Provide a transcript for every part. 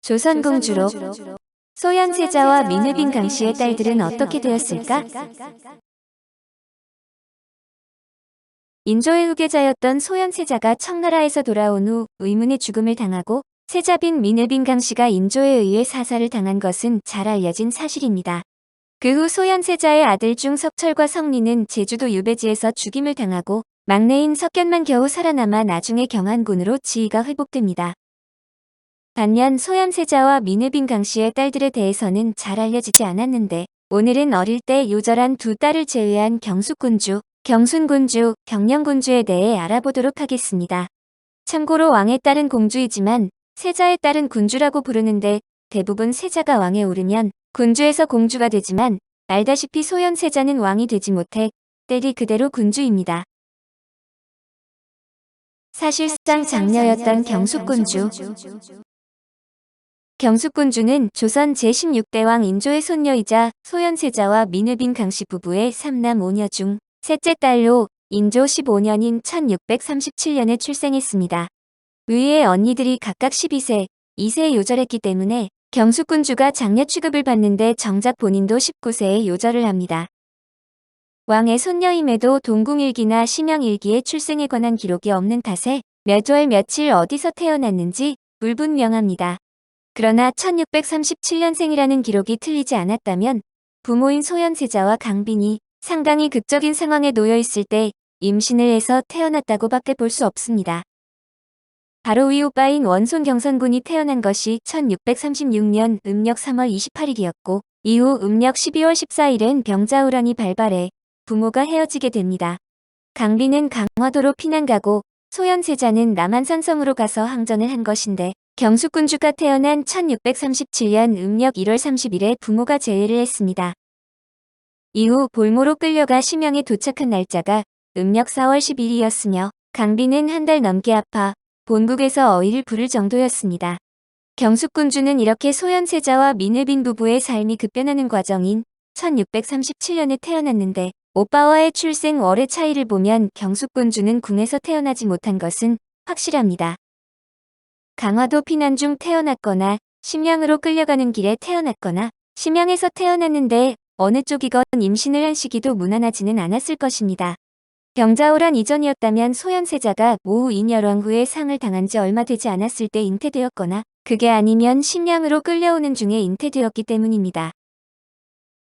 조선공주로 소현세자와 민회빈 강씨의 딸들은 어떻게 되었을까? 인조의 후계자였던 소현세자가 청나라에서 돌아온 후 의문의 죽음을 당하고 세자빈 민회빈 강씨가 인조에 의해 사살을 당한 것은 잘 알려진 사실입니다. 그 후 소현세자의 아들 중 석철과 성리는 제주도 유배지에서 죽임을 당하고 막내인 석견만 겨우 살아남아 나중에 경안군으로 지위가 회복됩니다. 반면 소현세자와 민회빈 강씨의 딸들에 대해서는 잘 알려지지 않았는데 오늘은 어릴 때 요절한 두 딸을 제외한 경숙군주, 경순군주, 경령군주에 대해 알아보도록 하겠습니다. 참고로 왕의 딸은 공주이지만 세자의 딸은 군주라고 부르는데 대부분 세자가 왕에 오르면 군주에서 공주가 되지만 알다시피 소현세자는 왕이 되지 못해 딸이 그대로 군주입니다. 사실상 장녀였던 경숙군주. 경숙군주는 조선 제16대 왕 인조의 손녀이자 소현세자와 민회빈 강씨 부부의 3남 5녀 중 셋째 딸로 인조 15년인 1637년에 출생했습니다. 위의 언니들이 각각 12세, 2세에 요절했기 때문에 경숙군주가 장녀 취급을 받는데 정작 본인도 19세에 요절을 합니다. 왕의 손녀임에도 동궁일기나 심양일기에 출생에 관한 기록이 없는 탓에 몇 월 며칠 어디서 태어났는지 불분명합니다. 그러나 1637년생이라는 기록이 틀리지 않았다면 부모인 소현세자와 강빈이 상당히 극적인 상황에 놓여 있을 때 임신을 해서 태어났다고 밖에 볼 수 없습니다. 바로 위 오빠인 원손 경선군이 태어난 것이 1636년 음력 3월 28일이었고 이후 음력 12월 14일엔 병자호란이 발발해 부모가 헤어지게 됩니다. 강빈은 강화도로 피난 가고 소현세자는 남한산성으로 가서 항전을 한 것인데 경숙군주가 태어난 1637년 음력 1월 30일에 부모가 재회를 했습니다. 이후 볼모로 끌려가 심양에 도착한 날짜가 음력 4월 10일이었으며 강빈은 한 달 넘게 아파 본국에서 어이를 부를 정도였습니다. 경숙군주는 이렇게 소현세자와 민회빈 부부의 삶이 급변하는 과정인 1637년에 태어났는데 오빠와의 출생 월의 차이를 보면 경숙군주는 궁에서 태어나지 못한 것은 확실합니다. 강화도 피난 중 태어났거나 심양으로 끌려가는 길에 태어났거나 심양에서 태어났는데 어느 쪽이건 임신을 한 시기도 무난하지는 않았을 것입니다. 병자호란 이전이었다면 소현세자가 모후 인열왕 후에 상을 당한 지 얼마 되지 않았을 때 잉태되었거나 그게 아니면 심양으로 끌려오는 중에 잉태되었기 때문입니다.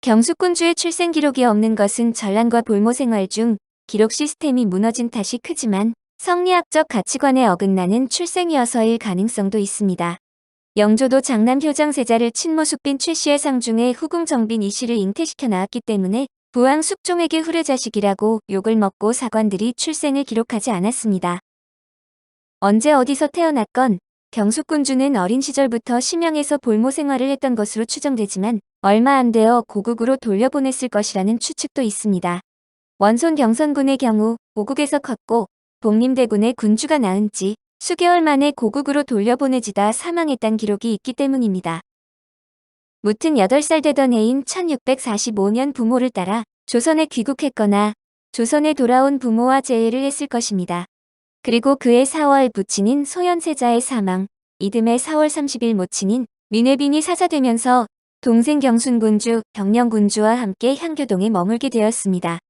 경숙군주의 출생 기록이 없는 것은 전란과 볼모 생활 중 기록 시스템이 무너진 탓이 크지만 성리학적 가치관에 어긋나는 출생이어서일 가능성도 있습니다. 영조도 장남 효정세자를 친모 숙빈 최씨의 상중에 후궁 정빈 이씨를 잉태시켜 낳았기 때문에 부왕 숙종에게 후레자식이라고 욕을 먹고 사관들이 출생을 기록하지 않았습니다. 언제 어디서 태어났건 경숙군주는 어린 시절부터 심양에서 볼모 생활을 했던 것으로 추정되지만 얼마 안 되어 고국으로 돌려보냈을 것이라는 추측도 있습니다. 원손 경선군의 경우 고국에서 컸고 복림대군의 군주가 낳은 지 수개월 만에 고국으로 돌려보내지다 사망했다는 기록이 있기 때문입니다. 무튼 8살 되던 해인 1645년 부모를 따라 조선에 귀국했거나 조선에 돌아온 부모와 재회를 했을 것입니다. 그리고 그해 4월 부친인 소현세자의 사망, 이듬해 4월 30일 모친인 민회빈이 사사되면서 동생 경순군주, 경령군주와 함께 향교동에 머물게 되었습니다.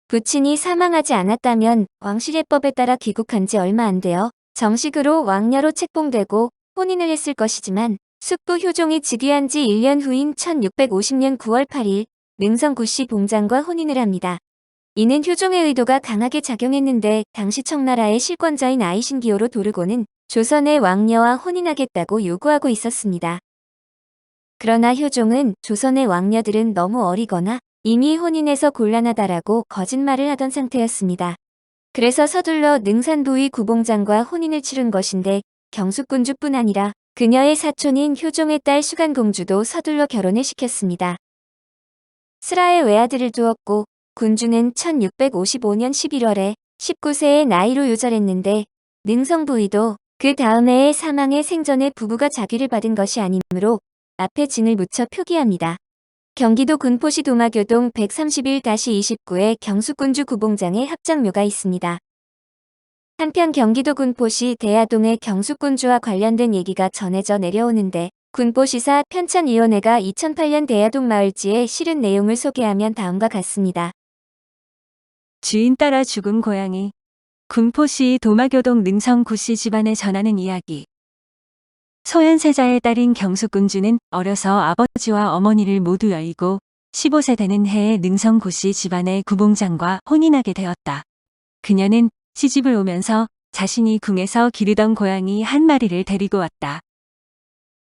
부친이 사망하지 않았다면 왕실예법에 따라 귀국한 지 얼마 안 되어 정식으로 왕녀로 책봉되고 혼인을 했을 것이지만 숙부 효종이 즉위한 지 1년 후인 1650년 9월 8일 능성구씨 봉장과 혼인을 합니다. 이는 효종의 의도가 강하게 작용했는데 당시 청나라의 실권자인 아이신기호로 도르고는 조선의 왕녀와 혼인하겠다고 요구하고 있었습니다. 그러나 효종은 조선의 왕녀들은 너무 어리거나 이미 혼인해서 곤란하다라고 거짓말을 하던 상태였습니다. 그래서 서둘러 능산부위 구봉장과 혼인을 치른 것인데 경숙군주뿐 아니라 그녀의 사촌인 효종의 딸 수간공주도 서둘러 결혼을 시켰습니다. 슬하에 외아들을 두었고 군주는 1655년 11월에 19세의 나이로 요절했는데 능성부위도 그 다음 해에 사망해 생전에 부부가 자귀를 받은 것이 아니므로 앞에 진을 묻혀 표기합니다. 경기도 군포시 도마교동 131-29에 경숙군주 구봉장에 합작묘가 있습니다. 한편 경기도 군포시 대야동의 경숙군주와 관련된 얘기가 전해져 내려오는데 군포시사 편찬위원회가 2008년 대야동 마을지에 실은 내용을 소개하면 다음과 같습니다. 주인 따라 죽은 고양이. 군포시 도마교동 능성 구씨 집안에 전하는 이야기. 소현세자의 딸인 경숙군주는 어려서 아버지와 어머니를 모두 여의고 15세 되는 해에 능성 구씨 집안의 구봉장과 혼인하게 되었다. 그녀는 시집을 오면서 자신이 궁에서 기르던 고양이 한 마리를 데리고 왔다.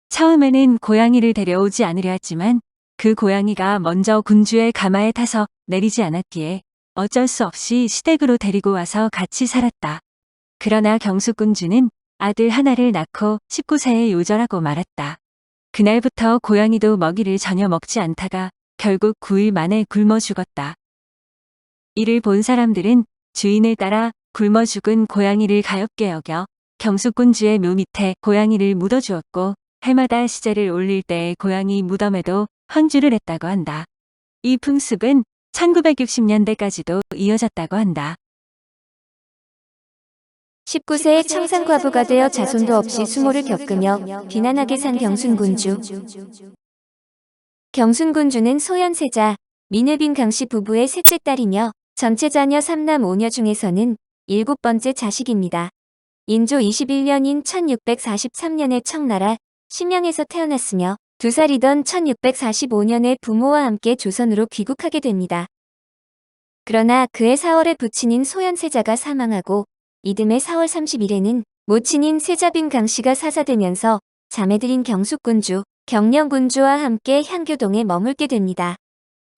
처음에는 고양이를 데려오지 않으려 했지만 그 고양이가 먼저 군주의 가마에 타서 내리지 않았기에 어쩔 수 없이 시댁으로 데리고 와서 같이 살았다. 그러나 경숙군주는 아들 하나를 낳고 19세에 요절하고 말았다. 그날부터 고양이도 먹이를 전혀 먹지 않다가 결국 9일 만에 굶어 죽었다. 이를 본 사람들은 주인을 따라 굶어 죽은 고양이를 가엾게 여겨 경숙군주의 묘 밑에 고양이를 묻어주었고 해마다 시제를 올릴 때의 고양이 무덤에도 헌주를 했다고 한다. 이 풍습은 1960년대까지도 이어졌다고 한다. 19세에 청산과부가 되어 자손도 없이 수모를 겪으며 비난하게 산 경순군주. 경순군주는 소현세자, 민의빈 강씨 부부의 셋째 딸이며 전체 자녀 3남 5녀 중에서는 7번째 자식입니다. 인조 21년인 1643년에 청나라 심양에서 태어났으며 2살이던 1645년에 부모와 함께 조선으로 귀국하게 됩니다. 그러나 그해 4월에 부친인 소현세자가 사망하고 이듬해 4월 30일에는 모친인 세자빈 강씨가 사사되면서 자매들인 경숙군주, 경령군주와 함께 향교동에 머물게 됩니다.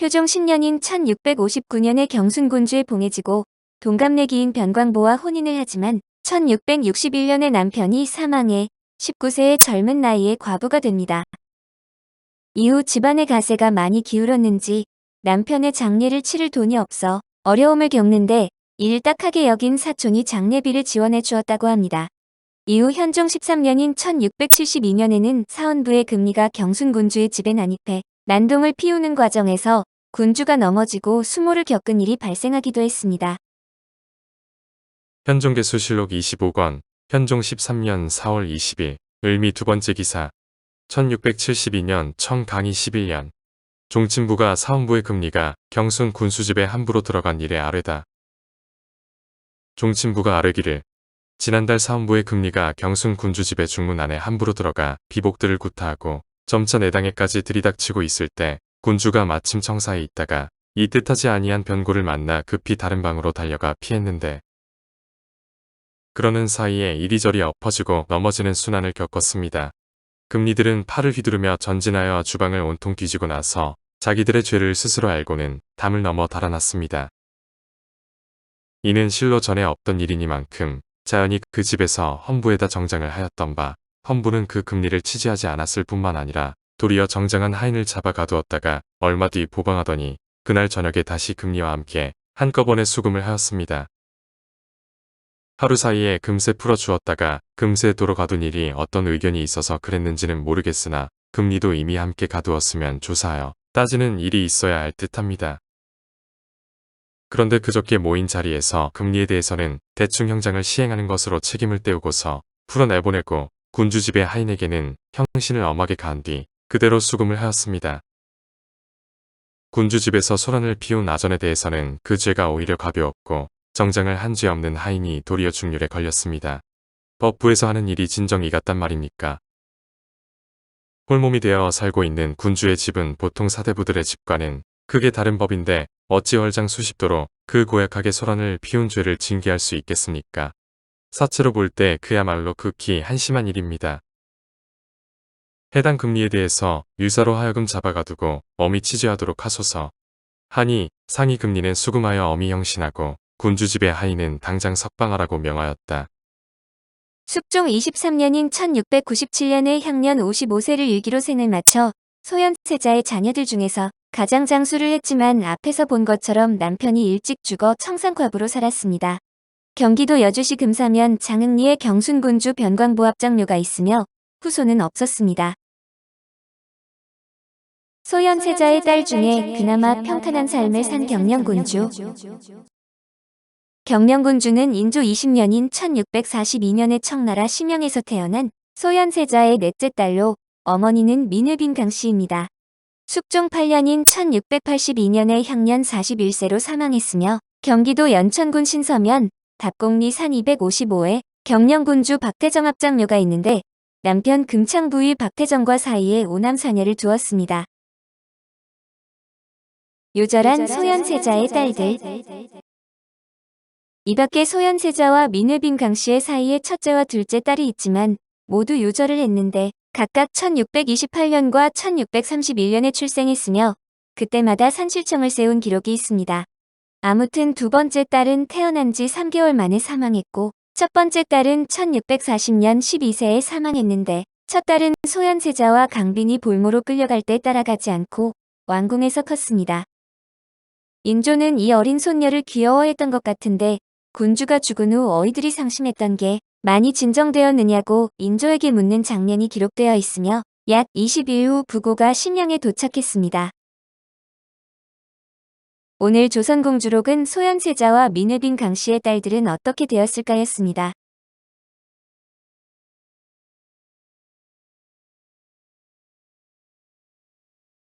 효종 10년인 1659년에 경순군주에 봉해지고 동갑내기인 변광보와 혼인을 하지만 1661년에 남편이 사망해 19세의 젊은 나이에 과부가 됩니다. 이후 집안의 가세가 많이 기울었는지 남편의 장례를 치를 돈이 없어 어려움을 겪는데 이를 딱하게 여긴 사촌이 장례비를 지원해 주었다고 합니다. 이후 현종 13년인 1672년에는 사헌부의 금리가 경순군주의 집에 난입해 난동을 피우는 과정에서 군주가 넘어지고 수모를 겪은 일이 발생하기도 했습니다. 현종개수실록 25권, 현종 13년 4월 20일, 을미 두 번째 기사, 1672년 청강희 11년, 종친부가 사헌부의 금리가 경순 군수집에 함부로 들어간 일에 아뢰다. 종친부가 아뢰기를 지난달 사헌부의 금리가 경순 군주집의 중문 안에 함부로 들어가 비복들을 구타하고 점차 내당에까지 들이닥치고 있을 때 군주가 마침 청사에 있다가 이 뜻하지 아니한 변고를 만나 급히 다른 방으로 달려가 피했는데 그러는 사이에 이리저리 엎어지고 넘어지는 순환을 겪었습니다. 금리들은 팔을 휘두르며 전진하여 주방을 온통 뒤지고 나서 자기들의 죄를 스스로 알고는 담을 넘어 달아났습니다. 이는 실로 전에 없던 일이니만큼 자연히 그 집에서 헌부에다 정장을 하였던 바 헌부는 그 금리를 치지하지 않았을 뿐만 아니라 도리어 정장한 하인을 잡아 가두었다가 얼마 뒤 보방하더니 그날 저녁에 다시 금리와 함께 한꺼번에 수금을 하였습니다. 하루 사이에 금세 풀어주었다가 금세 도로 가둔 일이 어떤 의견이 있어서 그랬는지는 모르겠으나 금리도 이미 함께 가두었으면 조사하여 따지는 일이 있어야 할 듯합니다. 그런데 그저께 모인 자리에서 금리에 대해서는 대충 형장을 시행하는 것으로 책임을 떼우고서 풀어내보내고 군주집의 하인에게는 형신을 엄하게 가한 뒤 그대로 수금을 하였습니다. 군주집에서 소란을 피운 아전에 대해서는 그 죄가 오히려 가벼웠고 정장을 한 죄 없는 하인이 도리어 중률에 걸렸습니다. 법부에서 하는 일이 진정 이 같단 말입니까? 홀몸이 되어 살고 있는 군주의 집은 보통 사대부들의 집과는 크게 다른 법인데 어찌 헐장 수십도로 그 고약하게 소란을 피운 죄를 징계할 수 있겠습니까? 사체로 볼 때 그야말로 극히 한심한 일입니다. 해당 금리에 대해서 유사로 하여금 잡아가두고 엄히 치죄하도록 하소서. 하니 상위 금리는 수금하여 엄히 형신하고 군주집의 하인은 당장 석방하라고 명하였다. 숙종 23년인 1697년에 향년 55세를 일기로 생을 마쳐 소현세자의 자녀들 중에서 가장 장수를 했지만 앞에서 본 것처럼 남편이 일찍 죽어 청산과부로 살았습니다. 경기도 여주시 금사면 장흥리에 경순군주 변광보합장묘가 있으며 후손은 없었습니다. 소현세자의 딸 중에 그나마 평탄한 삶을 산 경령군주. 경명군주는 인조 20년인 1642년에 청나라 심영에서 태어난 소현세자의 넷째 딸로 어머니는 민의빈 강씨입니다. 숙종 8년인 1682년에 향년 41세로 사망했으며 경기도 연천군 신서면 답곡리 산 255에 경명군주 박태정 합장묘가 있는데 남편 금창부위 박태정과 사이에 오남사녀를 두었습니다. 요절한 소현세자의 딸들. 이 밖에 소현세자와 민의빈 강씨의 사이에 첫째와 둘째 딸이 있지만 모두 요절을 했는데 각각 1628년과 1631년에 출생했으며 그때마다 산실청을 세운 기록이 있습니다. 아무튼 두 번째 딸은 태어난 지 3개월 만에 사망했고 첫 번째 딸은 1640년 12세에 사망했는데 첫 딸은 소현세자와 강빈이 볼모로 끌려갈 때 따라가지 않고 왕궁에서 컸습니다. 인조는 이 어린 손녀를 귀여워했던 것 같은데 군주가 죽은 후 어이들이 상심했던 게 많이 진정되었느냐고 인조에게 묻는 장면이 기록되어 있으며 약 20일 후 부고가 심양에 도착했습니다. 오늘 조선공주록은 소현세자와 민의빈 강씨의 딸들은 어떻게 되었을까였습니다.